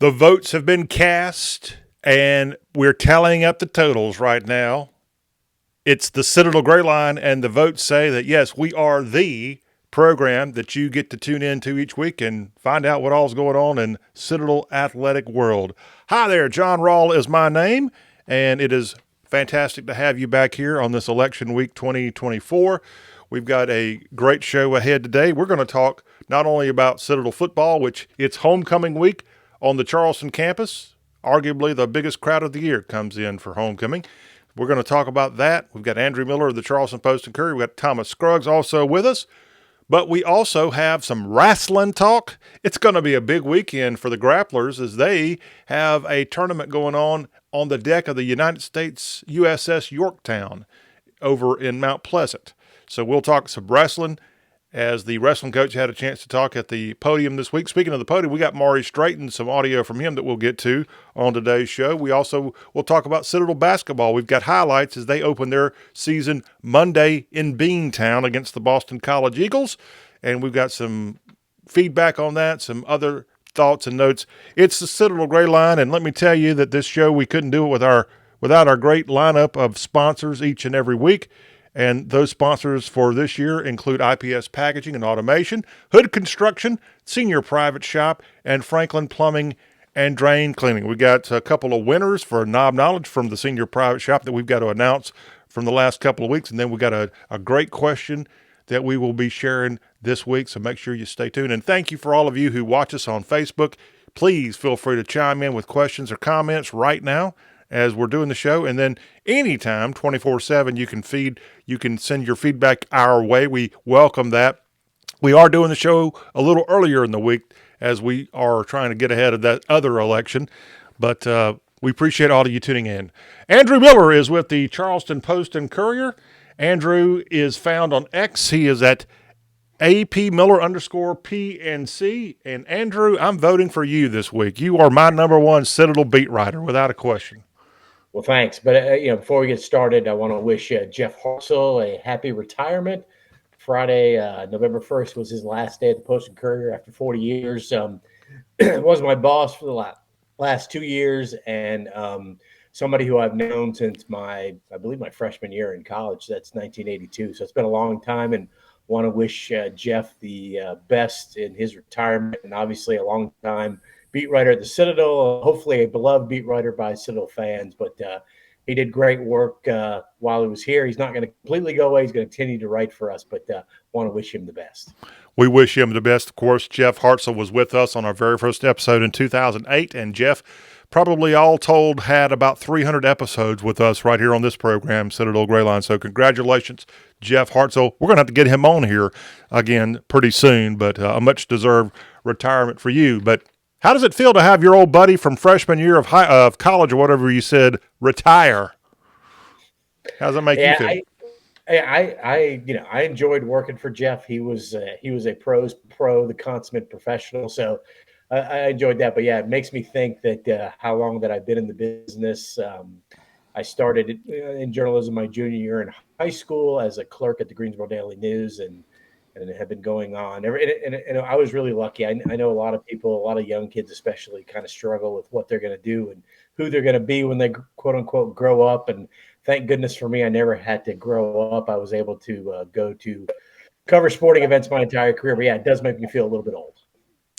The votes have been cast, and we're tallying up the totals right now. It's the Citadel Gray Line, and the votes say that, yes, we are the program that you get to tune into each week and find out what all's going on in Citadel athletic world. Hi there, John Rawl is my name, and it is fantastic to have you back here on this election week 2024. We've got a great show ahead today. We're going to talk not only about Citadel football, which it's homecoming week on the Charleston campus. Arguably the biggest crowd of the year comes in for homecoming. We're going to talk about that. We've got Andrew Miller of the Charleston Post and Courier. We've got Thomas Scruggs also with us. But we also have some wrestling talk. It's going to be a big weekend for the Grapplers as they have a tournament going on the deck of the United States USS Yorktown over in Mount Pleasant. So we'll talk some wrestling as the wrestling coach had a chance to talk at the podium this week. Speaking of the podium, we got Maurice Drayton, some audio from him that we'll get to on today's show. We'll talk about Citadel basketball. We've got highlights as they open their season Monday in Beantown against the Boston College Eagles. And we've got some feedback on that, some other thoughts and notes. It's the Citadel Gray Line, and let me tell you that this show, we couldn't do it without our great lineup of sponsors each and every week. And those sponsors for this year include IPS Packaging and Automation, Hood Construction, Senior Private Shop, and Franklin Plumbing and Drain Cleaning. We got a couple of winners for Knob Knowledge from the Senior Private Shop that we've got to announce from the last couple of weeks. And then we got a great question that we will be sharing this week. So make sure you stay tuned. And thank you for all of you who watch us on Facebook. Please feel free to chime in with questions or comments right now as we're doing the show. And then anytime, 24/7, you can send your feedback our way. We welcome that. We are doing the show a little earlier in the week as we are trying to get ahead of that other election. But we appreciate all of you tuning in. Andrew Miller is with the Charleston Post and Courier. Andrew is found on X. He is at AP Miller_PNC. And Andrew, I'm voting for you this week. You are my number one Citadel beat writer, without a question. Well, thanks. But, before we get started, I want to wish Jeff Hartzell a happy retirement. Friday, November 1st was his last day at the Post and Courier after 40 years. Was my boss for the last 2 years and somebody who I've known since I believe my freshman year in college. That's 1982. So it's been a long time, and want to wish Jeff the best in his retirement, and obviously a long time beat writer at the Citadel, hopefully a beloved beat writer by Citadel fans. But he did great work while he was here. He's not going to completely go away. He's going to continue to write for us, but want to wish him the best. We wish him the best. Of course, Jeff Hartzell was with us on our very first episode in 2008, and Jeff probably all told had about 300 episodes with us right here on this program, Citadel Gray Line. So congratulations, Jeff Hartzell. We're going to have to get him on here again pretty soon, but a much-deserved retirement for you. But how does it feel to have your old buddy from freshman year of college or whatever you said retire? How does that make you feel? I enjoyed working for Jeff. He was a pro, the consummate professional. So I enjoyed that. But yeah, it makes me think that how long that I've been in the business. I started in journalism my junior year in high school as a clerk at the Greensboro Daily News, and it had been going on. And I was really lucky. I know a lot of people, a lot of young kids especially, kind of struggle with what they're going to do and who they're going to be when they, quote unquote, grow up. And thank goodness for me, I never had to grow up. I was able to go to cover sporting events my entire career. But yeah, it does make me feel a little bit old.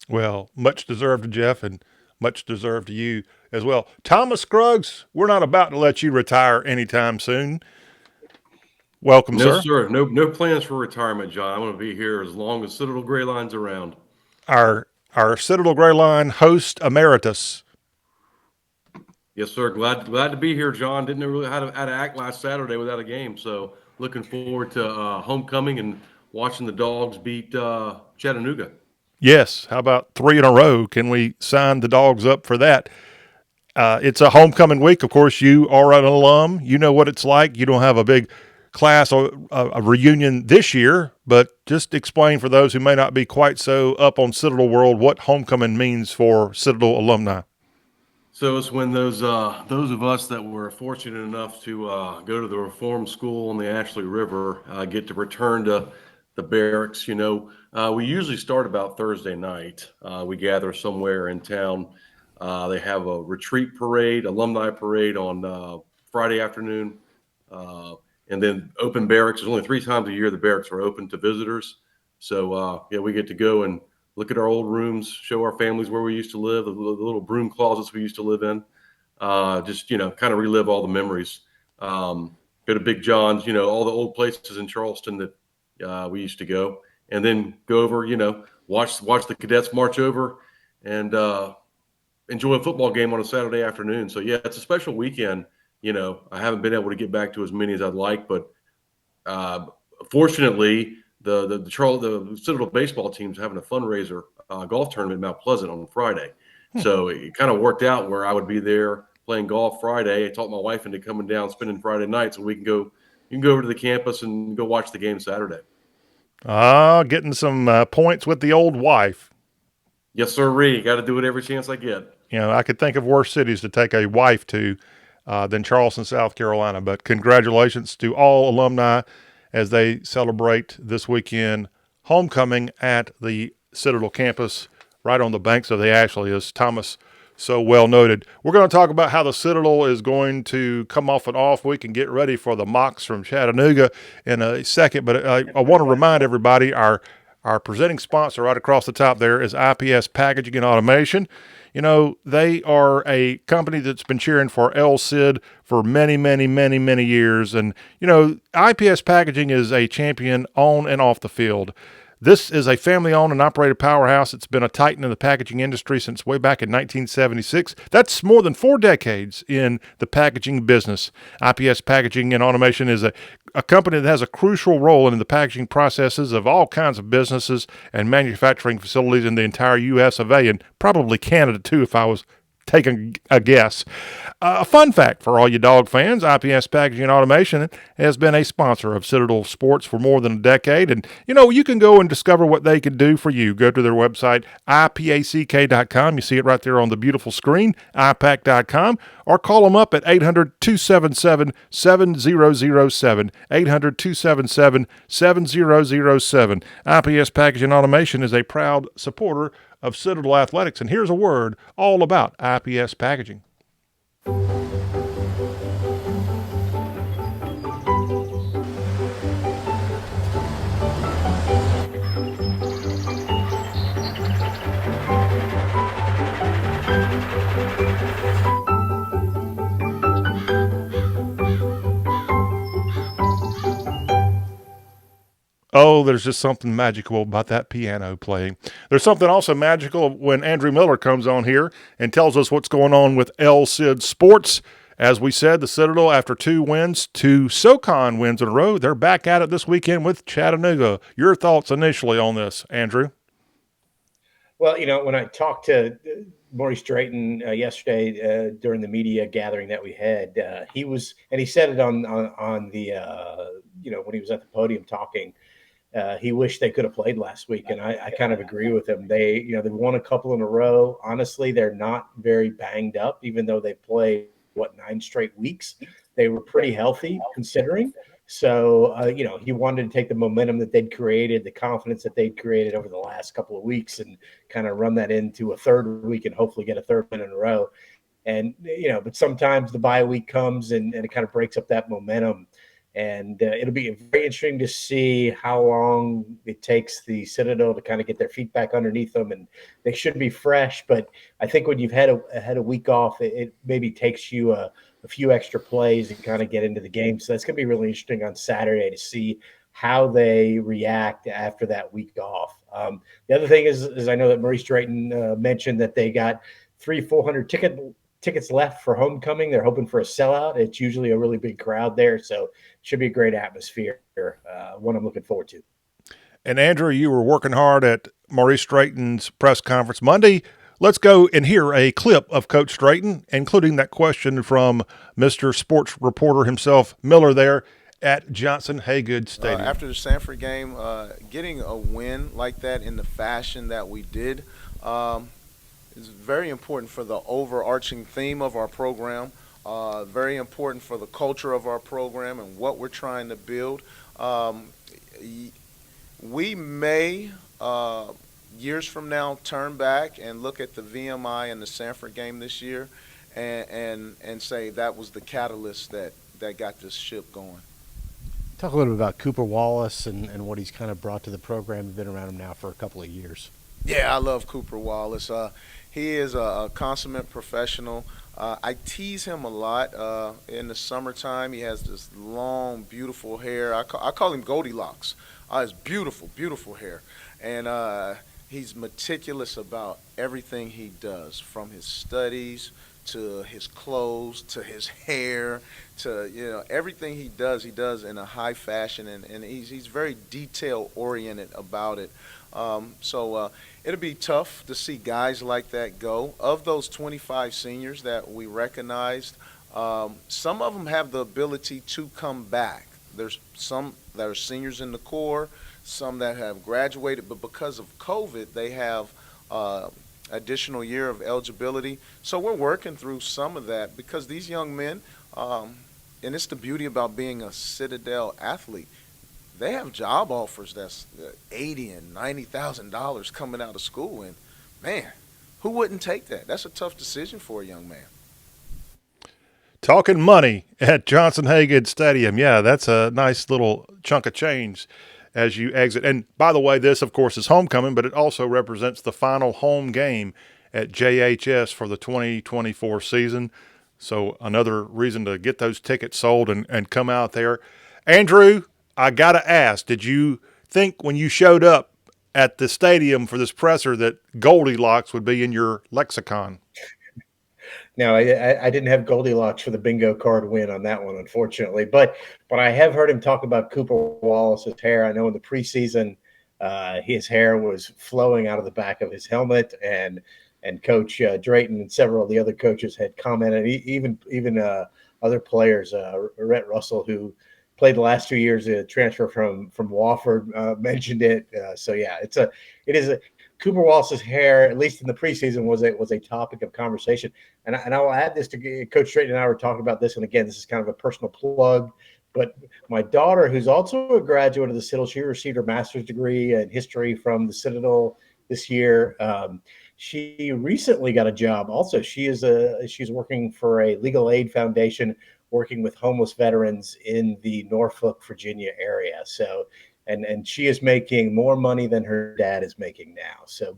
Well, much deserved to Jeff and much deserved to you as well. Thomas Scruggs, we're not about to let you retire anytime soon. Welcome, sir. No, sir. No plans for retirement, John. I'm going to be here as long as Citadel Gray Line's around. Our Citadel Gray Line host emeritus. Yes, sir. Glad to be here, John. Didn't know really how to act last Saturday without a game, so looking forward to homecoming and watching the Dogs beat Chattanooga. Yes. How about 3 in a row? Can we sign the Dogs up for that? It's a homecoming week. Of course, you are an alum. You know what it's like. You don't have a big class or a reunion this year, but just explain for those who may not be quite so up on Citadel world what homecoming means for Citadel alumni. So it's when those of us that were fortunate enough to go to the reform school on the Ashley River get to return to the barracks. We usually start about Thursday night. We gather somewhere in town They have a retreat parade, alumni parade on Friday afternoon. And then open barracks. There's only 3 times a year the barracks are open to visitors. So, yeah, we get to go and look at our old rooms, show our families where we used to live, the little broom closets we used to live in. Just, kind of relive all the memories. Go to Big John's, all the old places in Charleston that we used to go. And then go over, watch the cadets march over and enjoy a football game on a Saturday afternoon. So, yeah, it's a special weekend. I haven't been able to get back to as many as I'd like, but fortunately, the Citadel baseball team's having a fundraiser golf tournament in Mount Pleasant on Friday. So it kind of worked out where I would be there playing golf Friday. I talked my wife into coming down, spending Friday night, so we can go. You can go over to the campus and go watch the game Saturday. Getting some points with the old wife. Yes, sir, Ree. Got to do it every chance I get. I could think of worse cities to take a wife to than Charleston, South Carolina. But congratulations to all alumni as they celebrate this weekend homecoming at the Citadel campus right on the banks of the Ashley, as Thomas so well noted. We're going to talk about how the Citadel is going to come off an off week and get ready for the Mocs from Chattanooga in a second. But I want to remind everybody our presenting sponsor right across the top there is IPS Packaging and Automation. They are a company that's been cheering for LCID for many, many, many, many years. And, IPS Packaging is a champion on and off the field. This is a family-owned and operated powerhouse. It's been a titan in the packaging industry since way back in 1976. That's more than 4 decades in the packaging business. IPS Packaging and Automation is a company that has a crucial role in the packaging processes of all kinds of businesses and manufacturing facilities in the entire U.S. of A. and probably Canada, too, if I was taking a guess. A fun fact for all you dog fans, IPS Packaging and Automation has been a sponsor of Citadel Sports for more than a decade. And, you can go and discover what they can do for you. Go to their website, ipack.com. You see it right there on the beautiful screen, ipack.com, or call them up at 800-277-7007, 800-277-7007. IPS Packaging and Automation is a proud supporter of Citadel Athletics. And here's a word all about IPS Packaging. Oh, there's just something magical about that piano playing. There's something also magical when Andrew Miller comes on here and tells us what's going on with LCID Sports. As we said, the Citadel, after 2 SoCon wins in a row, they're back at it this weekend with Chattanooga. Your thoughts initially on this, Andrew? Well, when I talked to Maurice Drayton yesterday during the media gathering that we had, he said it on the when he was at the podium talking. He wished they could have played last week, and I kind of agree with him. They've won a couple in a row. Honestly, they're not very banged up, even though they played 9 straight weeks. They were pretty healthy considering. So, he wanted to take the momentum that they'd created, the confidence that they'd created over the last couple of weeks, and kind of run that into a third week and hopefully get a third win in a row. And, but sometimes the bye week comes and it kind of breaks up that momentum. And it'll be very interesting to see how long it takes the Citadel to kind of get their feet back underneath them. And they should be fresh. But I think when you've had a week off, it maybe takes you a few extra plays and kind of get into the game. So that's going to be really interesting on Saturday to see how they react after that week off. The other thing is I know that Maurice Drayton mentioned that they got 400 tickets left for homecoming. They're hoping for a sellout. It's usually a really big crowd there, so it should be a great atmosphere. One I'm looking forward to. And Andrew, you were working hard at Maurice Drayton's press conference Monday. Let's go and hear a clip of Coach Drayton, including that question from Mr. Sports Reporter himself, Miller, there at Johnson Haygood Stadium. After the Sanford game, getting a win like that in the fashion that we did is very important for the overarching theme of our program, very important for the culture of our program and what we're trying to build. We may years from now turn back and look at the VMI and the Sanford game this year, and say that was the catalyst that got this ship going. Talk a little bit about Cooper Wallace and what he's kind of brought to the program. You've been around him now for a couple of years. Yeah, I love Cooper Wallace. He is a consummate professional. I tease him a lot in the summertime. He has this long, beautiful hair. I call him Goldilocks. It's beautiful, beautiful hair. And he's meticulous about everything he does, from his studies to his clothes to his hair to everything he does in a high fashion, and he's very detail oriented about it. So it'll be tough to see guys like that go. Of those 25 seniors that we recognized, some of them have the ability to come back. There's some that are seniors in the Corps, some that have graduated, but because of COVID, they have additional year of eligibility. So we're working through some of that because these young men, and it's the beauty about being a Citadel athlete, they have job offers that's $80,000 and $90,000 coming out of school, and man, who wouldn't take that? That's a tough decision for a young man. Talking money at Johnson-Haygood Stadium. Yeah, that's a nice little chunk of change as you exit. And by the way, this, of course, is homecoming, but it also represents the final home game at JHS for the 2024 season. So another reason to get those tickets sold and come out there. Andrew, I got to ask, did you think when you showed up at the stadium for this presser that Goldilocks would be in your lexicon? No, I didn't have Goldilocks for the bingo card win on that one, unfortunately. But I have heard him talk about Cooper Wallace's hair. I know in the preseason, his hair was flowing out of the back of his helmet, and Coach Drayton and several of the other coaches had commented. Even other players, Rhett Russell, who played the last 2 years, a transfer from Wofford, mentioned it. So yeah, it is a Cooper Wallace's hair, at least in the preseason, was a topic of conversation. And I will add this to Coach Drayton and I were talking about this. And again, this is kind of a personal plug, but my daughter, who's also a graduate of the Citadel, she received her master's degree in history from the Citadel this year. She recently got a job. Also, she's working for a legal aid foundation, working with homeless veterans in the Norfolk, Virginia area. So, and she is making more money than her dad is making now. So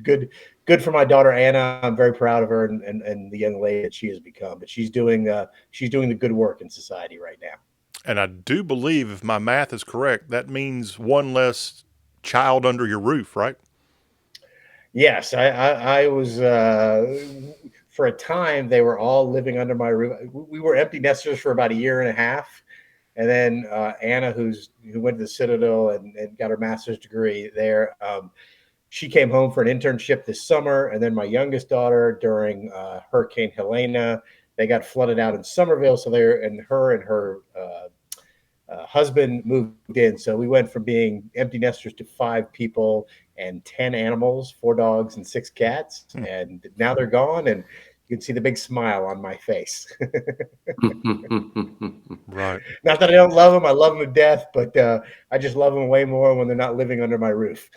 good for my daughter Anna. I'm very proud of her and the young lady that she has become. But she's doing the good work in society right now. And I do believe, if my math is correct, that means one less child under your roof, right? Yes, I was for a time they were all living under my roof. We were empty nesters for about a year and a half, and then Anna, who went to the Citadel and got her master's degree there, she came home for an internship this summer, and then my youngest daughter during Hurricane Helena, they got flooded out in Somerville, so her and her husband moved in. So we went from being empty nesters to 5 people and 10 animals, 4 dogs and 6 cats. And now they're gone, and you can see the big smile on my face. Right. Not that I don't love them. I love them to death, but I just love them way more when they're not living under my roof.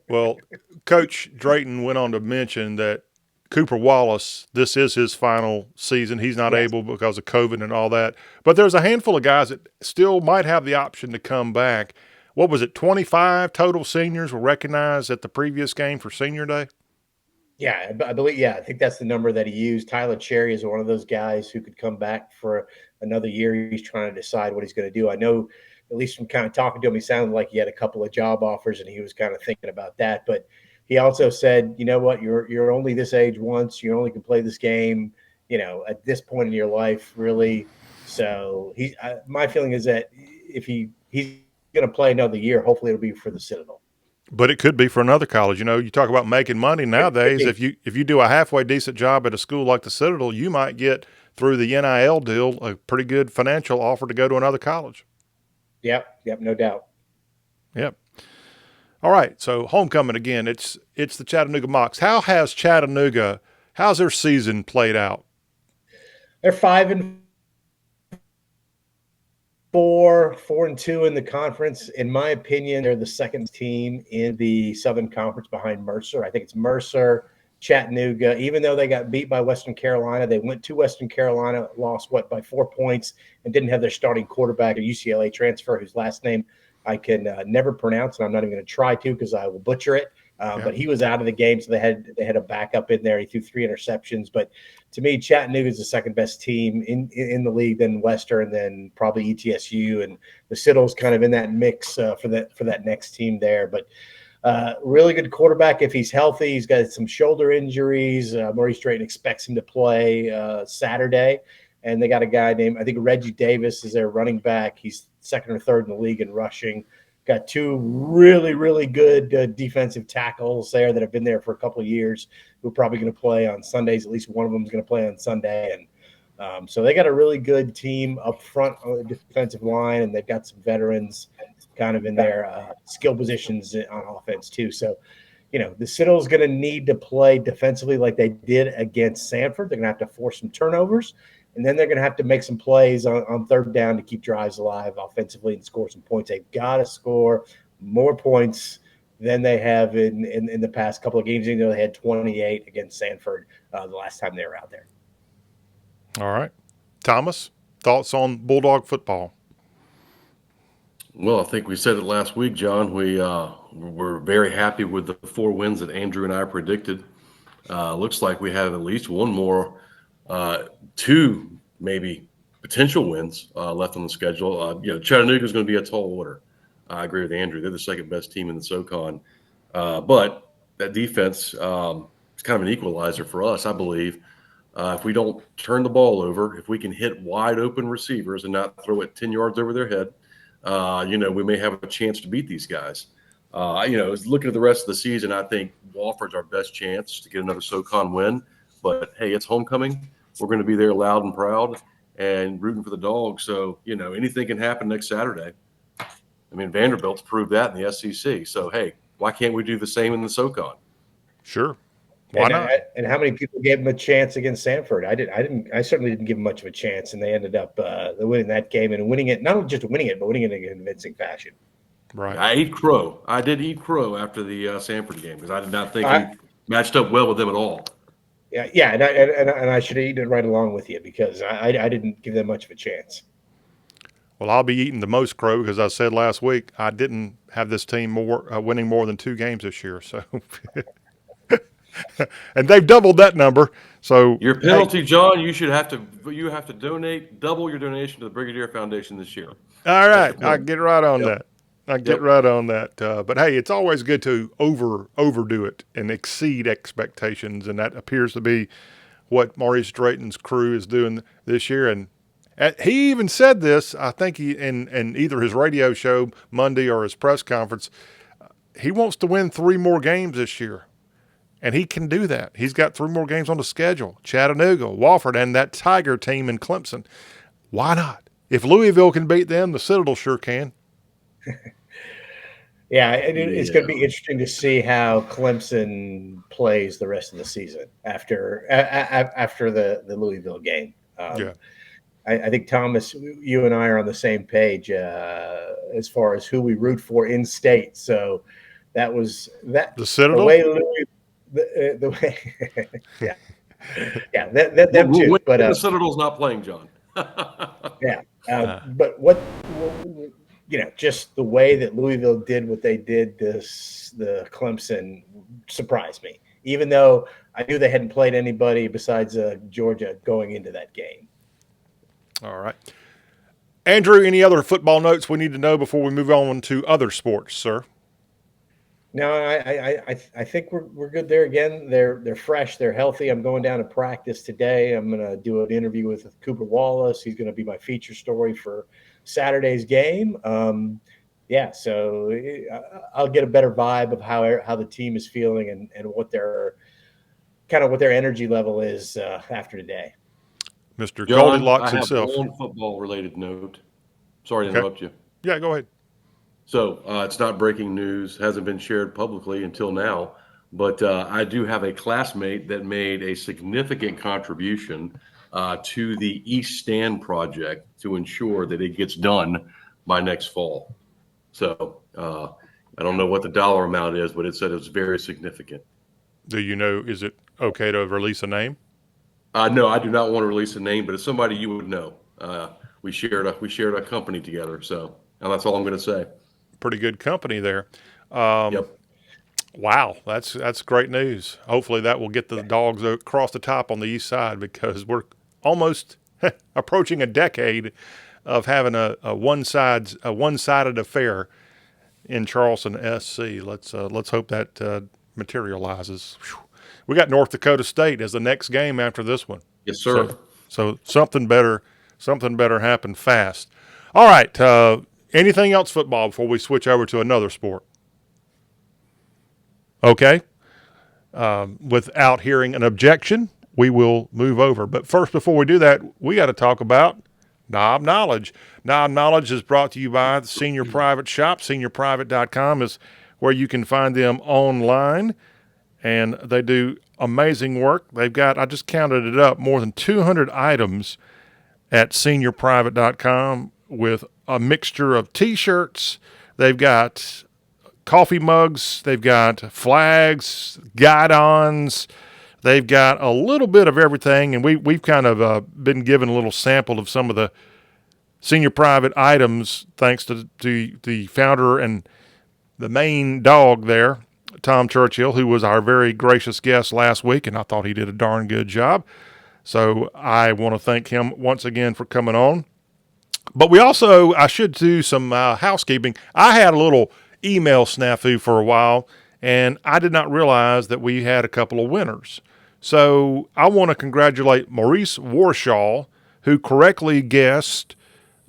Well, Coach Drayton went on to mention that Cooper Wallace, this is his final season. He's not able because of COVID and all that. But there's a handful of guys that still might have the option to come back. What was it, 25 total seniors were recognized at the previous game for Senior Day? Yeah, I believe. Yeah, I think that's the number that he used. Tyler Cherry is one of those guys who could come back for another year. He's trying to decide what he's going to do. I know, at least from kind of talking to him, he sounded like he had a couple of job offers and he was kind of thinking about that. But he also said, you know what, you're only this age once. You only can play this game, at this point in your life, really. So my feeling is that if he's going to play another year, hopefully it'll be for the Citadel. But it could be for another college. You talk about making money nowadays. If you do a halfway decent job at a school like the Citadel, you might get, through the NIL deal, a pretty good financial offer to go to another college. Yep, no doubt. Yep. All right, so homecoming again. It's the Chattanooga Mocs. How's their season played out? They're 5-4. 4-2 in the conference. In my opinion, they're the second team in the Southern Conference behind Mercer. I think it's Mercer, Chattanooga. Even though they got beat by Western Carolina, they went to Western Carolina, lost by 4 points, and didn't have their starting quarterback, a UCLA transfer whose last name I can never pronounce, and I'm not even going to try to because I will butcher it. But he was out of the game, so they had a backup in there. He threw 3 interceptions. But to me, Chattanooga is the second best team in the league, then Western, then probably ETSU, and the Citadel's kind of in that mix for that next team there. But really good quarterback if he's healthy. He's got some shoulder injuries. Maurice Drayton expects him to play Saturday, and they got a guy named, I think, Reggie Davis is their running back. He's second or third in the league in rushing. Got 2 really, really good defensive tackles there that have been there for a couple of years who are probably going to play on Sundays. At least one of them is going to play on Sunday. And so they got a really good team up front on the defensive line, and they've got some veterans kind of in their skill positions on offense too. So, the Citadel's going to need to play defensively like they did against Sanford. They're going to have to force some turnovers. And then they're going to have to make some plays on third down to keep drives alive offensively and score some points. They've got to score more points than they have in the past couple of games. They had 28 against Sanford the last time they were out there. All right. Thomas, thoughts on Bulldog football? Well, I think we said it last week, John. We're very happy with the 4 wins that Andrew and I predicted. Looks like we have at least one more, 2 maybe potential wins left on the schedule. Chattanooga is going to be a tall order. I agree with Andrew. They're the second best team in the SoCon. But that defense is kind of an equalizer for us, I believe. If we don't turn the ball over, if we can hit wide open receivers and not throw it 10 yards over their head, we may have a chance to beat these guys. Looking at the rest of the season, I think Wofford's our best chance to get another SoCon win. But, hey, it's homecoming. We're going to be there loud and proud and rooting for the Dogs. So, anything can happen next Saturday. I mean, Vanderbilt's proved that in the SEC. So, hey, why can't we do the same in the SoCon? Sure. Why not? And how many people gave them a chance against Sanford? I certainly didn't give them much of a chance, and they ended up winning that game and winning it, not just winning it, but winning it in a convincing fashion. Right. I ate crow. I did eat crow after the Sanford game because I did not think he matched up well with them at all. Yeah, and I should have eaten it right along with you because I didn't give them much of a chance. Well, I'll be eating the most crow because I said last week I didn't have this team winning more than 2 games this year. So, and they've doubled that number. So your penalty, John, you have to double your donation to the Brigadier Foundation this year. All right, I get right on that. Right on that. But hey, it's always good to overdo it and exceed expectations, and that appears to be what Maurice Drayton's crew is doing this year. And he even said this, I think in either his radio show Monday or his press conference, he wants to win 3 more games this year. And he can do that. He's got 3 more games on the schedule: Chattanooga, Wofford, and that Tiger team in Clemson. Why not? If Louisville can beat them, the Citadel sure can. It's going to be interesting to see how Clemson plays the rest of the season after the Louisville game. I think, Thomas, you and I are on the same page as far as who we root for in state. So that was that. The Citadel? The way the way, yeah, them too. But the Citadel's not playing, John. But what just the way that Louisville did what they did the Clemson surprised me, even though I knew they hadn't played anybody besides Georgia going into that game. All right. Andrew, any other football notes we need to know before we move on to other sports, sir? No, I think we're good there. Again, they're fresh, they're healthy. I'm going down to practice today. I'm going to do an interview with Cooper Wallace. He's going to be my feature story for Saturday's game. So I'll get a better vibe of how the team is feeling and what their energy level is after today. Mr. John, Goldilocks I have himself. one football-related note. Sorry to interrupt you. Yeah, go ahead. So it's not breaking news, hasn't been shared publicly until now, but I do have a classmate that made a significant contribution to the East Stand project to ensure that it gets done by next fall. So I don't know what the dollar amount is, but it said it's very significant. Do you know, is it okay to release a name? No, I do not want to release a name, but it's somebody you would know. We shared a company together, so and that's all I'm going to say. Pretty good company there. Yep. Wow, that's great news. Hopefully that will get the dogs across the top on the east side, because we're almost approaching a decade of having a one-sided affair in Charleston SC. Let's hope that materializes. Whew. We got North Dakota State as the next game after this one. Yes, sir. So something better happen fast. All right. Anything else football before we switch over to another sport? Okay. Without hearing an objection, we will move over. But first, before we do that, we got to talk about Knob Knowledge. Knob Knowledge is brought to you by the Senior Private Shop. SeniorPrivate.com is where you can find them online, and they do amazing work. They've got, I just counted it up, more than 200 items at SeniorPrivate.com with a mixture of T-shirts. They've got coffee mugs. They've got flags, guidons. They've got a little bit of everything, and we've kind of been given a little sample of some of the Senior Private items thanks to the founder and the main dog there, Tom Churchill, who was our very gracious guest last week, and I thought he did a darn good job. So I want to thank him once again for coming on. But I should do some housekeeping. I had a little email snafu for a while, and I did not realize that we had a couple of winners. So I want to congratulate Maurice Warshaw, who correctly guessed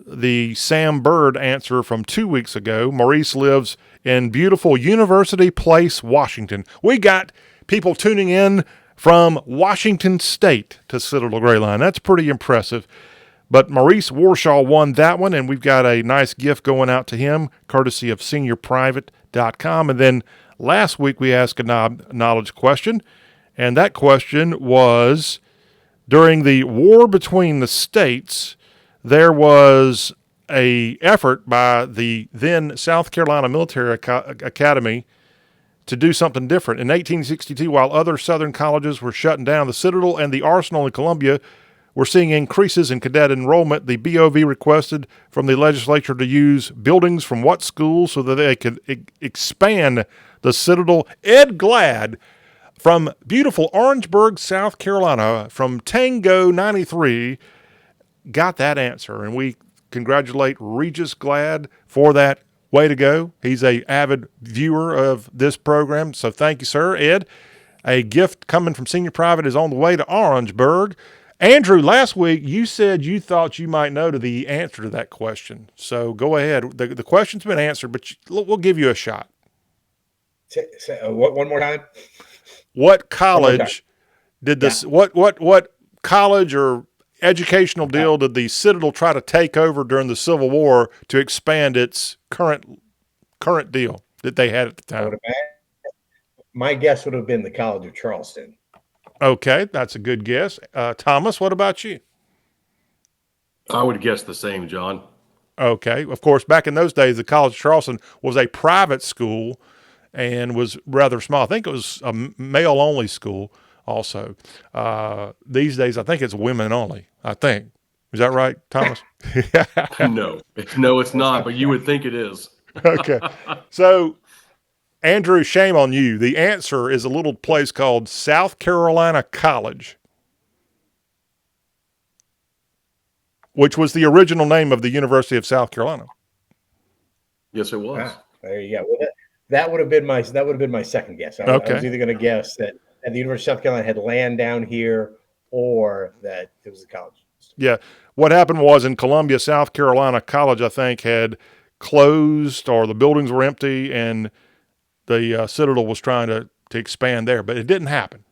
the Sam Bird answer from 2 weeks ago. Maurice lives in beautiful University Place, Washington. We got people tuning in from Washington State to Citadel Greyline. That's pretty impressive. But Maurice Warshaw won that one, and we've got a nice gift going out to him, courtesy of SeniorPrivate.com. And then last week we asked a knowledge question, and that question was, during the war between the states, there was a effort by the then South Carolina Military Academy to do something different. In 1862, while other Southern colleges were shutting down, the Citadel and the Arsenal in Columbia were seeing increases in cadet enrollment. The BOV requested from the legislature to use buildings from what school so that they could expand the Citadel. Ed Glad from beautiful Orangeburg, South Carolina, from Tango 93, got that answer, and we congratulate Regis Glad for that. Way to go. He's a avid viewer of this program, so thank you, sir. Ed, a gift coming from Senior Private is on the way to Orangeburg. Andrew, last week you said you thought you might know the answer to that question, so go ahead. The question's been answered, but we'll give you a shot. One more time? What college did this? Yeah. What college or educational deal did the Citadel try to take over during the Civil War to expand its current deal that they had at the time? My guess would have been the College of Charleston. Okay, that's a good guess. Thomas, what about you? I would guess the same, John. Okay. Of course, back in those days, the College of Charleston was a private school and was rather small. I think it was a male-only school also. These days, I think it's women only, I think. Is that right, Thomas? No, it's not, but you would think it is. Okay. So, Andrew, shame on you. The answer is a little place called South Carolina College, which was the original name of the University of South Carolina. Yes, it was. There you go. Well, that would have been my second guess. I was either going to guess that the University of South Carolina had land down here, or that it was a college. Yeah. What happened was in Columbia, South Carolina College, I think, had closed, or the buildings were empty, and the Citadel was trying to expand there, but it didn't happen.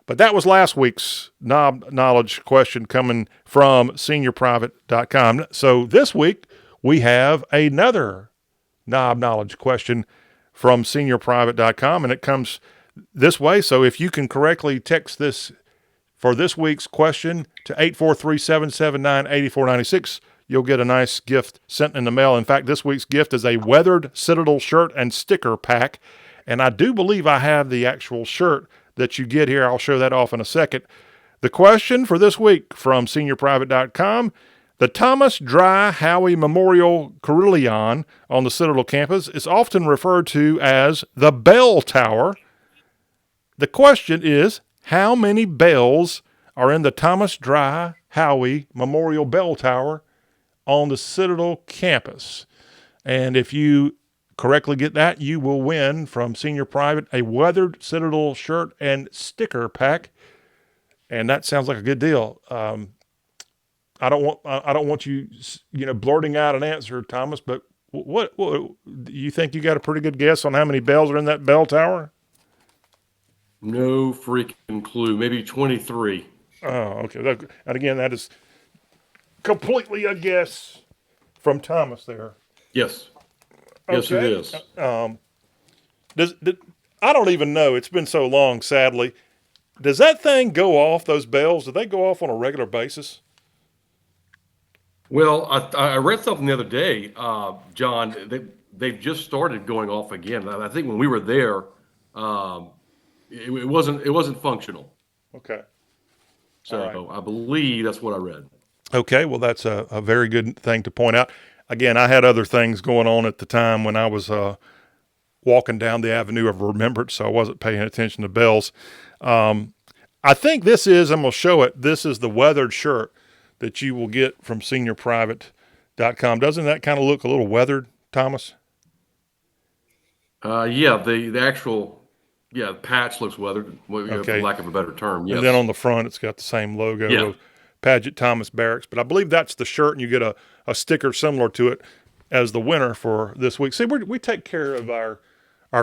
But that was last week's knowledge question coming from SeniorPrivate.com. So this week we have another knowledge question from SeniorPrivate.com, and it comes this way. So if you can correctly text this for this week's question to 843-779-8496. You'll get a nice gift sent in the mail. In fact, this week's gift is a weathered Citadel shirt and sticker pack. And I do believe I have the actual shirt that you get here. I'll show that off in a second. The question for this week from seniorprivate.com: the Thomas Dry Howie Memorial Carillon on the Citadel campus is often referred to as the Bell Tower. The question is, how many bells are in the Thomas Dry Howie Memorial Bell Tower on the Citadel campus? And if you correctly get that, you will win from Senior Private a weathered Citadel shirt and sticker pack. And that sounds like a good deal. I don't want you blurting out an answer, Thomas. But what you think? You got a pretty good guess on how many bells are in that bell tower? No freaking clue. Maybe 23. Oh, okay. And again, that is completely a guess from Thomas there. Yes. Yes, it Okay. is. I don't even know. It's been so long, sadly. Does that thing go off, those bells? Do they go off on a regular basis? Well, I read something the other day, John. They've just started going off again. I think when we were there, it wasn't functional. Okay. So All right. I believe that's what I read. Okay, well, that's a very good thing to point out. Again, I had other things going on at the time when I was walking down the Avenue of Remembrance, so I wasn't paying attention to bells. I think this is, I'm going to show it, this is the weathered shirt that you will get from seniorprivate.com. Doesn't that kind of look a little weathered, Thomas? Yeah, the actual patch looks weathered, Okay. for lack of a better term. Yes. And then on the front, it's got the same logo of Paget Thomas Barracks. But I believe that's the shirt, and you get a sticker similar to it as the winner for this week. See, we take care of our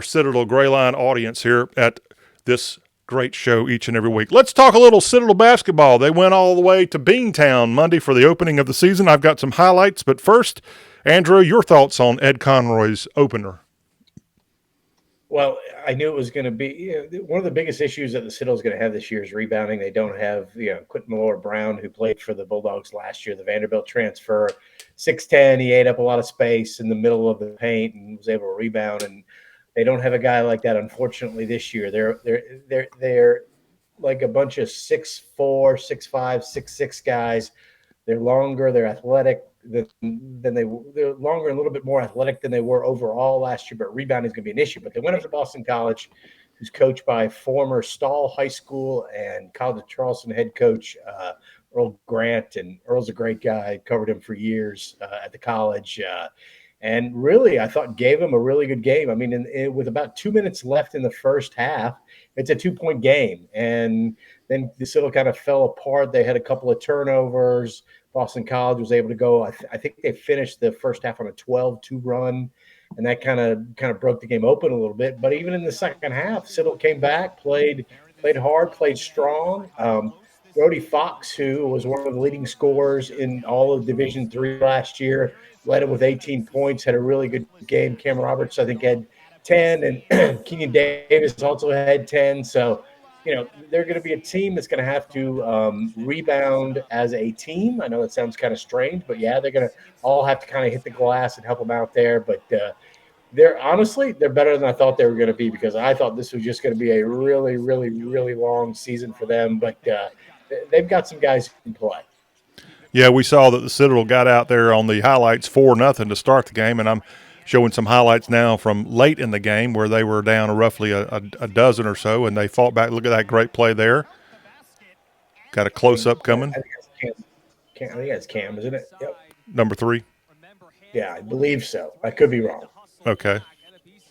Citadel Gray Line audience here at this great show each and every week. Let's talk a little Citadel basketball. They went all the way to Beantown Monday for the opening of the season. I've got some highlights, but first, Andrew, your thoughts on Ed Conroy's opener. Well, I knew it was going to be one of the biggest issues that the Citadel is going to have this year is rebounding. They don't have Quentin Malloy-Brown, who played for the Bulldogs last year, the Vanderbilt transfer, 6'10". He ate up a lot of space in the middle of the paint and was able to rebound. And they don't have a guy like that, unfortunately, this year. They're like a bunch of 6'4", 6'5", 6'6" guys. They're longer. They're athletic. They're longer and a little bit more athletic than they were overall last year, but rebounding is going to be an issue. But they went up to Boston College, who's coached by former Stall High School and College of Charleston head coach Earl Grant. And Earl's a great guy. Covered him for years at the college. And really, I thought gave him a really good game. I mean, with about 2 minutes left in the first half, it's a 2-point game. And then the Citadel kind of fell apart. They had a couple of turnovers. Boston College was able to go. I think they finished the first half on a 12-2 run, and that kind of broke the game open a little bit. But even in the second half, Citadel came back, played hard, played strong. Brody Fox, who was one of the leading scorers in all of Division III last year, led it with 18 points, had a really good game. Cameron Roberts, I think, had 10, and Kenyon Davis also had 10. So, they're going to be a team that's going to have to rebound as a team. I know it sounds kind of strange, but yeah, they're going to all have to kind of hit the glass and help them out there. But they're better than I thought they were going to be, because I thought this was just going to be a really, really, really long season for them. But they've got some guys who can play. Yeah, we saw that the Citadel got out there on the highlights 4-0 to start the game, and I'm showing some highlights now from late in the game where they were down roughly a dozen or so, and they fought back. Look at that great play there. Got a close-up coming. I think that's Cam, isn't it? Yep. Number 3. Yeah, I believe so. I could be wrong. Okay.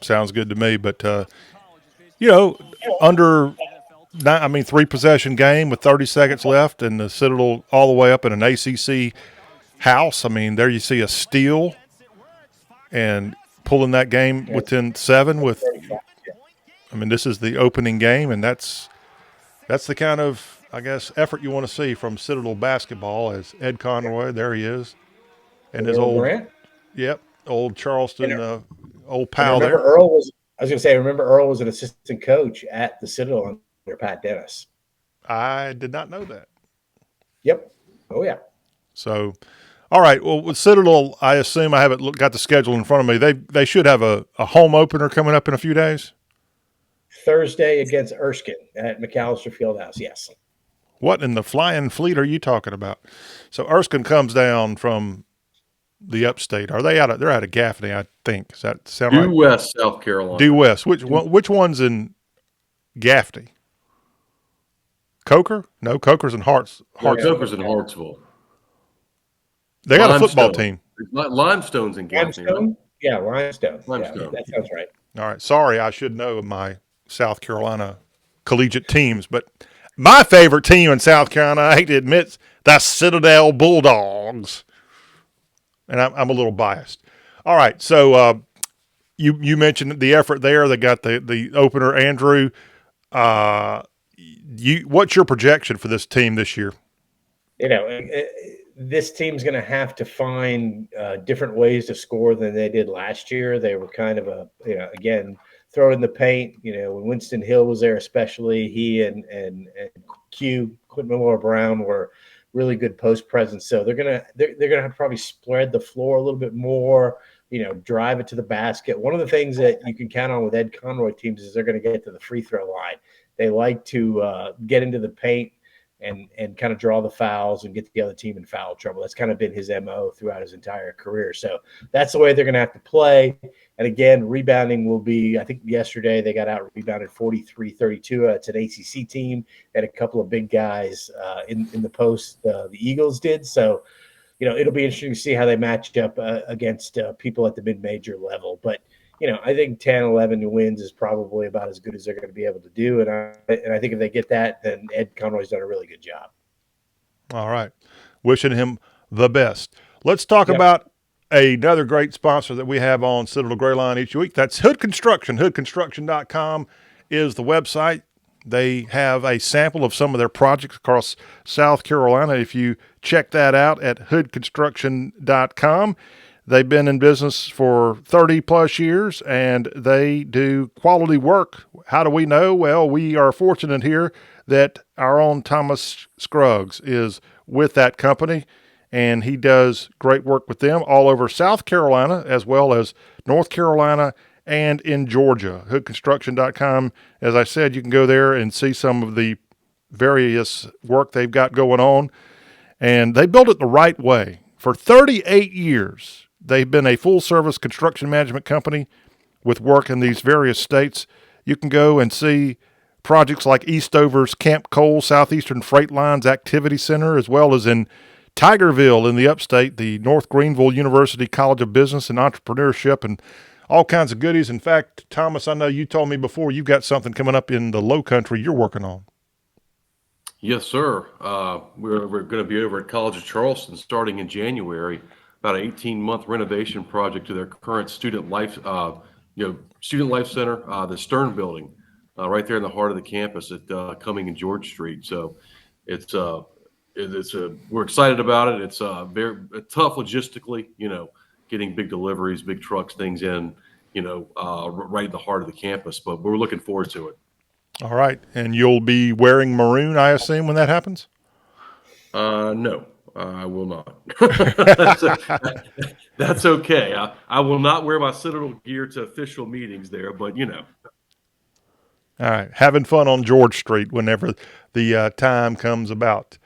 Sounds good to me. But, under 3-possession game with 30 seconds left, and the Citadel all the way up in an ACC house. I mean, there you see a steal and pulling that game within 7 with – this is the opening game, and that's the kind of, I guess, effort you want to see from Citadel basketball as Ed Conroy, there he is, and his old Grant? Yep, old Charleston, old pal there. Remember Earl was an assistant coach at the Citadel under Pat Dennis. I did not know that. Yep. Oh yeah. So, all right. Well, with Citadel, I assume I haven't got the schedule in front of me. They should have a home opener coming up in a few days. Thursday against Erskine at McAllister Fieldhouse. Yes. What in the flying fleet are you talking about? So Erskine comes down from the upstate. Are they they're out of Gaffney, I think. Does that sound Due right? West, South Carolina. Due West. Which one's in Gaffney? Coker? No, Coker's in Harts. No, Hartsville. Coker's in Hartsville. They got a football Limestone. team. Limestone's in Gaffney, right? Limestone? Yeah, Limestone. Limestone. Yeah, that sounds right. All right. Sorry, I should know my South Carolina collegiate teams, but my favorite team in South Carolina, I hate to admit, is the Citadel Bulldogs. And I'm a little biased. All right. So you mentioned the effort there. They got the opener, Andrew. What's your projection for this team this year? This team's going to have to find different ways to score than they did last year. They were kind of again, throw in the paint. When Winston Hill was there, especially he and Quentin Miller-Brown were really good post presence. So they're gonna have to probably spread the floor a little bit more. Drive it to the basket. One of the things that you can count on with Ed Conroy teams is they're going to get to the free throw line. They like to get into the paint and kind of draw the fouls and get the other team in foul trouble. That's kind of been his MO throughout his entire career. So that's the way they're going to have to play. And again, rebounding will be, I think yesterday they got out rebounded 43-32. It's an ACC team. They had a couple of big guys in the post, the Eagles did. So, it'll be interesting to see how they match up against people at the mid-major level. But, I think 10, 11 wins is probably about as good as they're going to be able to do. And I think if they get that, then Ed Conroy's done a really good job. All right. Wishing him the best. Let's talk about another great sponsor that we have on Citadel Gray Line each week. That's Hood Construction. HoodConstruction.com is the website. They have a sample of some of their projects across South Carolina. If you check that out at hoodconstruction.com, they've been in business for 30 plus years and they do quality work. How do we know? Well, we are fortunate here that our own Thomas Scruggs is with that company and he does great work with them all over South Carolina as well as North Carolina and in Georgia. Hoodconstruction.com. As I said, you can go there and see some of the various work they've got going on. And they build it the right way. For 38 years, they've been a full-service construction management company with work in these various states. You can go and see projects like Eastover's Camp Cole Southeastern Freight Lines Activity Center, as well as in Tigerville in the upstate, the North Greenville University College of Business and Entrepreneurship, and all kinds of goodies. In fact, Thomas, I know you told me before you've got something coming up in the Low Country you're working on. Yes, sir. We're going to be over at College of Charleston starting in January, about an 18-month renovation project to their current student life center, the Stern Building, right there in the heart of the campus at Cumming and George Street. So we're excited about it. It's very tough logistically, getting big deliveries, big trucks, things in, right in the heart of the campus. But we're looking forward to it. All right. And you'll be wearing maroon, I assume, when that happens? No, I will not. That's okay. I will not wear my Citadel gear to official meetings there, but All right. Having fun on George Street whenever the time comes about.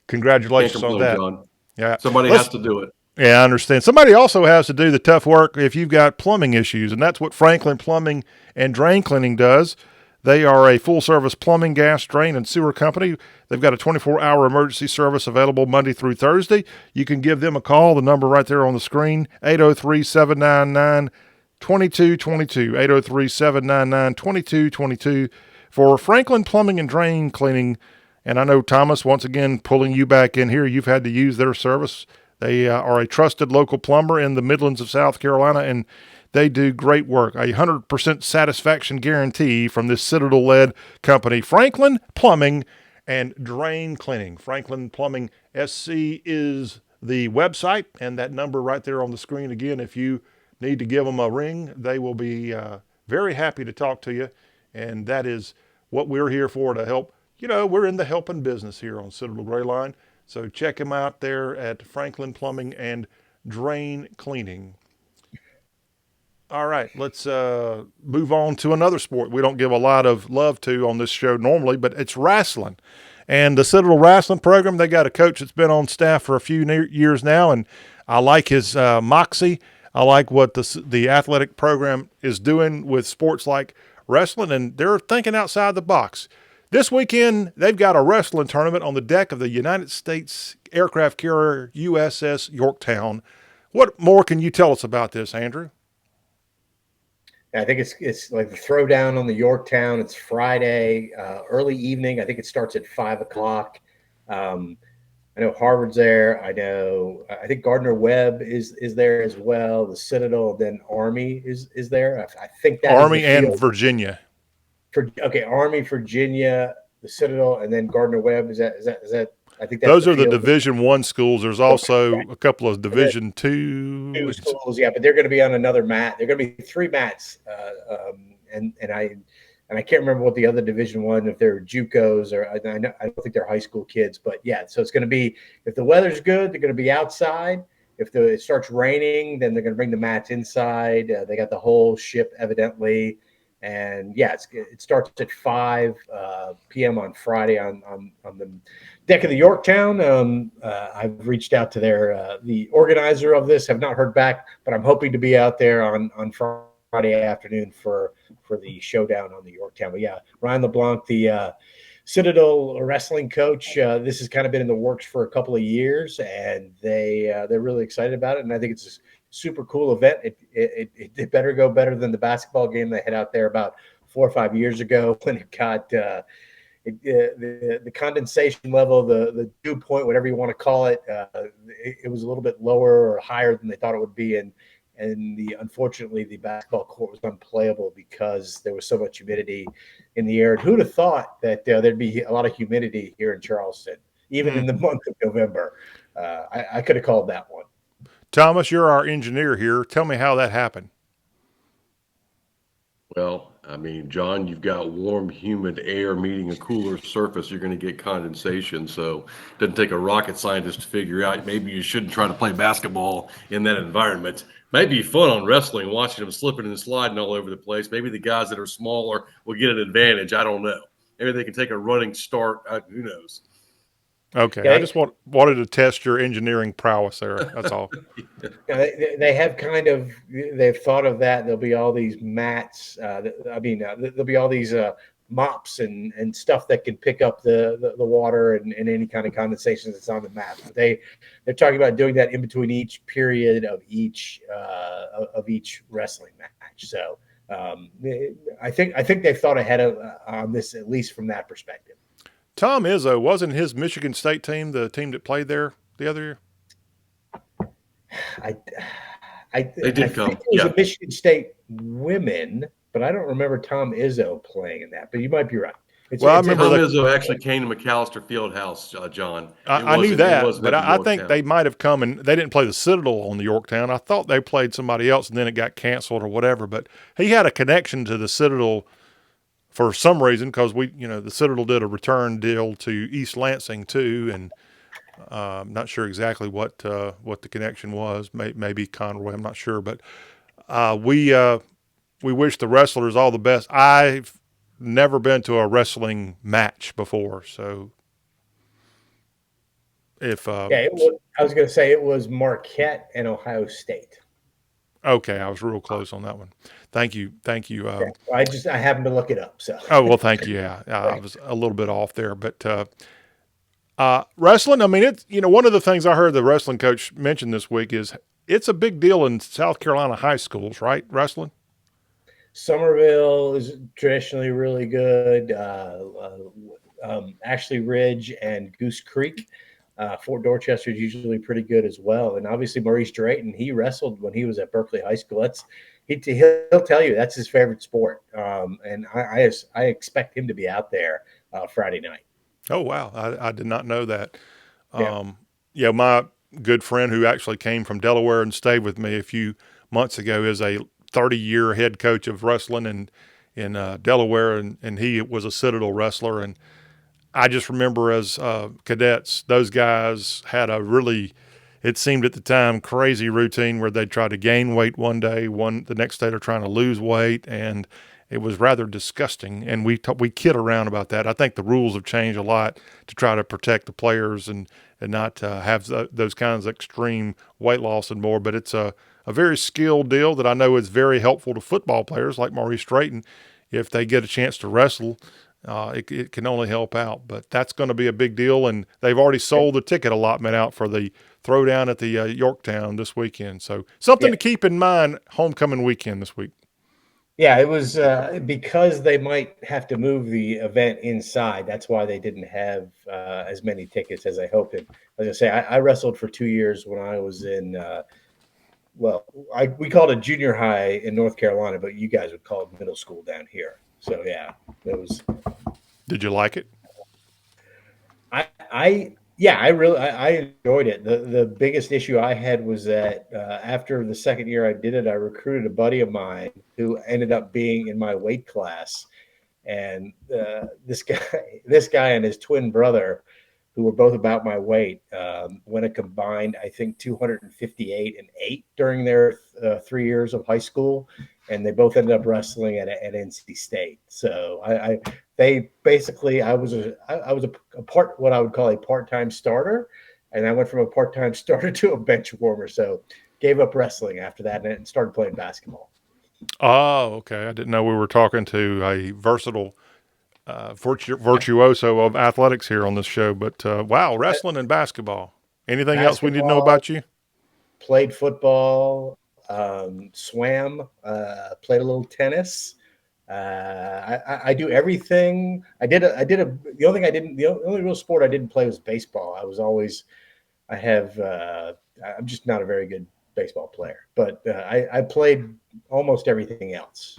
Congratulations can't on complain, that. John. Yeah. Somebody has to do it. Yeah, I understand. Somebody also has to do the tough work if you've got plumbing issues, and that's what Franklin Plumbing and Drain Cleaning does. They are a full-service plumbing, gas, drain, and sewer company. They've got a 24-hour emergency service available Monday through Thursday. You can give them a call. The number right there on the screen, 803-799-2222, 803-799-2222 for Franklin Plumbing and Drain Cleaning. And I know, Thomas, once again, pulling you back in here, you've had to use their service. They are a trusted local plumber in the Midlands of South Carolina, and they do great work. A 100% satisfaction guarantee from this Citadel-led company, Franklin Plumbing and Drain Cleaning. Franklin Plumbing SC is the website, and that number right there on the screen again. If you need to give them a ring, they will be very happy to talk to you, and that is what we're here for, to help we're in the helping business here on Citadel Gray Line. So check him out there at Franklin Plumbing and Drain Cleaning. All right, let's move on to another sport we don't give a lot of love to on this show normally, but it's wrestling. And the Citadel Wrestling Program, they got a coach that's been on staff for a few years now, and I like his moxie. I like what the athletic program is doing with sports like wrestling, and they're thinking outside the box. This weekend, they've got a wrestling tournament on the deck of the United States aircraft carrier USS Yorktown. What more can you tell us about this, Andrew? I think it's like the throwdown on the Yorktown. It's Friday, early evening. I think it starts at 5 o'clock. I know Harvard's there. I think Gardner Webb is there as well. The Citadel, then Army is there. I think that Army and Virginia. Army, Virginia, the Citadel, and then Gardner Webb. Is that? I think those are the Division I schools. There's also a couple of Division II schools, yeah, but they're going to be on another mat. They're going to be 3 mats, and I can't remember what the other Division I, if they're JUCOs or I don't think they're high school kids, but yeah. So it's going to be, if the weather's good, they're going to be outside. If it starts raining, then they're going to bring the mats inside. They got the whole ship evidently. And yeah, it starts at 5 p.m. on Friday on the deck of the Yorktown. I've reached out to the organizer of this, have not heard back, but I'm hoping to be out there on Friday afternoon for the showdown on the Yorktown. But yeah, Ryan LeBlanc, the Citadel wrestling coach, this has kind of been in the works for a couple of years, and they're really excited about it. And I think it's super cool event. It better go better than the basketball game they had out there about 4 or 5 years ago when it got the condensation level, the dew point, whatever you want to call it, it was a little bit lower or higher than they thought it would be, and unfortunately the basketball court was unplayable because there was so much humidity in the air. And who'd have thought that there'd be a lot of humidity here in Charleston, even in the month of November? I could have called that one. Thomas, you're our engineer here. Tell me how that happened. Well, I mean, John, you've got warm, humid air meeting a cooler surface. You're going to get condensation. So it doesn't take a rocket scientist to figure out maybe you shouldn't try to play basketball in that environment. Might be fun on wrestling, watching them slipping and sliding all over the place. Maybe the guys that are smaller will get an advantage. I don't know. Maybe they can take a running start. Who knows? Okay, I just wanted to test your engineering prowess there. That's all. They've thought of that. There'll be all these mats. There'll be all these mops and stuff that can pick up the water and any kind of condensation that's on the mat. But they're talking about doing that in between each period of each wrestling match. So I think they've thought ahead on this, at least from that perspective. Tom Izzo, wasn't his Michigan State team the team that played there the other year? They did come. It was a Michigan State women, but I don't remember Tom Izzo playing in that. But you might be right. I remember Tom Izzo actually came to McAllister Fieldhouse, John. I knew that, but I think they might have come, and they didn't play the Citadel on the Yorktown. I thought they played somebody else, and then it got canceled or whatever. But he had a connection to the Citadel for some reason, because the Citadel did a return deal to East Lansing too, and I'm not sure exactly what the connection was. Maybe Conroy, I'm not sure, but we wish the wrestlers all the best. I've never been to a wrestling match before, so if I was going to say it was Marquette and Ohio State. Okay, I was real close on that one. Thank you. I happened to look it up. So. Oh well, thank you. Yeah, I was a little bit off there, but wrestling. I mean, it's one of the things I heard the wrestling coach mention this week is it's a big deal in South Carolina high schools, right? Wrestling. Somerville is traditionally really good. Ashley Ridge and Goose Creek. Fort Dorchester is usually pretty good as well. And obviously Maurice Drayton, he wrestled when he was at Berkeley High School. He'll tell you that's his favorite sport. And I expect him to be out there Friday night. Oh, wow. I did not know that. My good friend who actually came from Delaware and stayed with me a few months ago is a 30-year head coach of wrestling in Delaware, and he was a Citadel wrestler. And I just remember as cadets, those guys had a really, it seemed at the time, crazy routine where they'd try to gain weight one day, the next day they're trying to lose weight, and it was rather disgusting. And we kid around about that. I think the rules have changed a lot to try to protect the players and not have those kinds of extreme weight loss and more. But it's a very skilled deal that I know is very helpful to football players like Maurice Drayton. If they get a chance to wrestle, it can only help out. But that's going to be a big deal, and they've already sold the ticket allotment out for the throwdown at the Yorktown this weekend. So something to keep in mind homecoming weekend this week. Yeah, it was because they might have to move the event inside. That's why they didn't have as many tickets as I hoped. And as I say, I wrestled for 2 years when I was in we called it junior high in North Carolina, but you guys would call it middle school down here. So yeah, it was. Did you like it? I really enjoyed it. The biggest issue I had was that after the second year I did it, I recruited a buddy of mine who ended up being in my weight class, and this guy and his twin brother, who were both about my weight, went a combined, I think, 258 and 8 during their 3 years of high school, and they both ended up wrestling at NC State. So I was a part, what I would call a part-time starter, and I went from a part-time starter to a bench warmer. So gave up wrestling after that and started playing basketball. Oh, okay. I didn't know we were talking to a versatile virtuoso of athletics here on this show. But wow, wrestling and basketball. Anything else we need to know about you? Played football, swam, played a little tennis. I do everything. The only real sport I didn't play was baseball. I'm just not a very good baseball player, but I played almost everything else.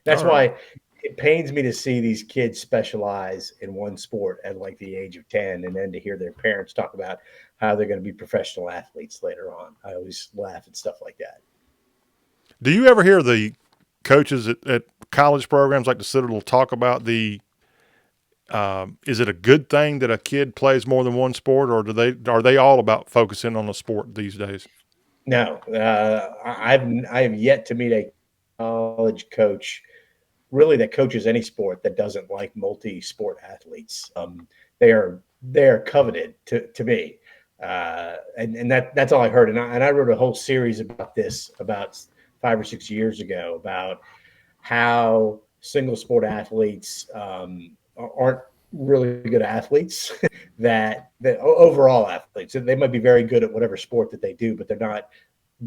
That's why it pains me to see these kids specialize in one sport at like the age of 10, and then to hear their parents talk about how they're going to be professional athletes later on. I always laugh at stuff like that. Do you ever hear the coaches at college programs like the Citadel talk about is it a good thing that a kid plays more than one sport, or are they all about focusing on a sport these days? No, I have yet to meet a college coach really that coaches any sport that doesn't like multi-sport athletes. They are coveted to me, and that's all I heard. And I wrote a whole series about this about 5 or 6 years ago about how single sport athletes aren't really good athletes. that overall athletes, they might be very good at whatever sport that they do, but they're not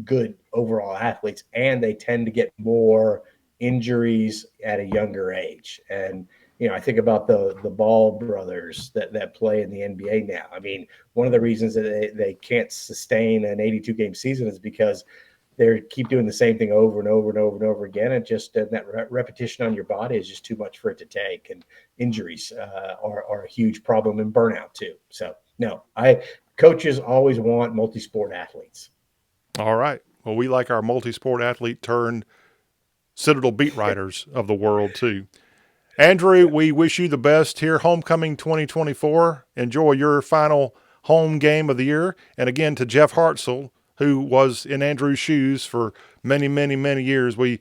good overall athletes, and they tend to get more injuries at a younger age. And I think about the Ball brothers that play in the NBA now. I mean, one of the reasons that they can't sustain an 82 game season is because they keep doing the same thing over and over and over and over again. And just that repetition on your body is just too much for it to take. And injuries are a huge problem, and burnout too. So no, coaches always want multi-sport athletes. All right. Well, we like our multi-sport athlete turned Citadel beat writers of the world too. Andrew, we wish you the best here. Homecoming 2024. Enjoy your final home game of the year. And again, to Jeff Hartzell, who was in Andrew's shoes for many, many, many years, we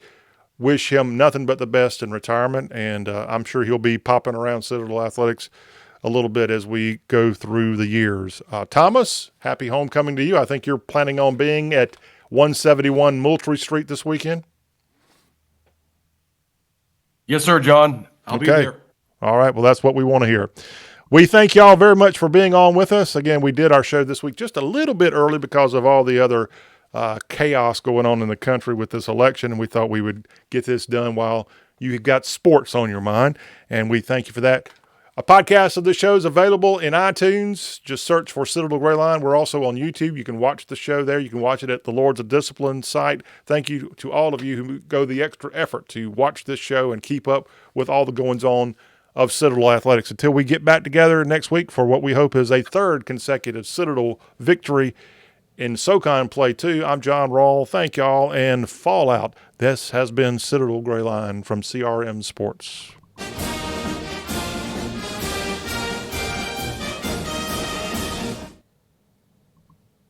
wish him nothing but the best in retirement. And I'm sure he'll be popping around Citadel Athletics a little bit as we go through the years. Thomas, happy homecoming to you. I think you're planning on being at 171 Moultrie Street this weekend. Yes, sir, John. I'll be there. All right. Well, that's what we want to hear. We thank y'all very much for being on with us. Again, we did our show this week just a little bit early because of all the other chaos going on in the country with this election, and we thought we would get this done while you got sports on your mind, and we thank you for that. A podcast of the show is available in iTunes. Just search for Citadel Grayline. We're also on YouTube. You can watch the show there. You can watch it at the Lords of Discipline site. Thank you to all of you who go the extra effort to watch this show and keep up with all the goings-on of Citadel Athletics. Until we get back together next week for what we hope is a third consecutive Citadel victory in SoCon Play 2, I'm John Rawl. Thank y'all, and fall out. This has been Citadel Grayline from CRM Sports.